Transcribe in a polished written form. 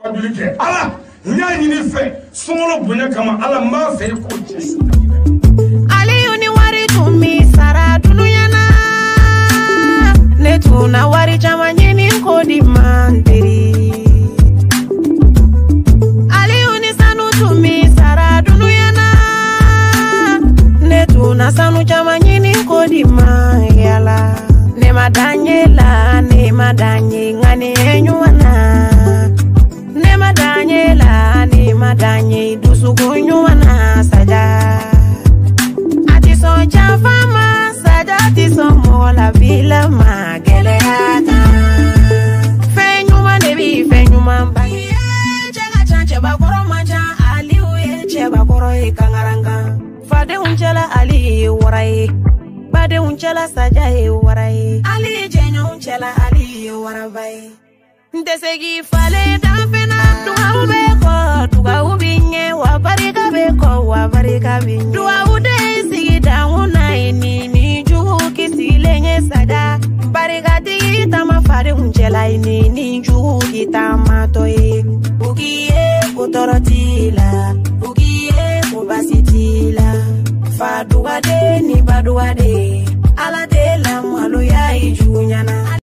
ala nya nyini fe songolo bonya kama ala ma fe ko Jesu ali uni wari tumi sara dunuyana ne tuna wari chama nyini ko di manteri ali uni sanu tumi sara dunuyana ne tuna sanu chama nyini ko di mayala ne madanye ngani enyuana ne madanye dusugunyuana saja ati sonja fama saja ati somola vila mageleata fenyuma nebi fenyuma mbangi chega chanche bakoro manja ali uye che bakoro ikangaranga fade unjala ali warai bade unjala saja e warai ali jenyo unjala ali warabai ndesegi fale dafena tuga ubinye wabarika binye tuwa ude sigi dauna ini ni juhu kisilenye sada barika digita mafari unjela ini ni juhu kita matoe ugiye kutorotila ugiye kubasitila faduwade ni baduwade ala de la mwalo ya ijunyana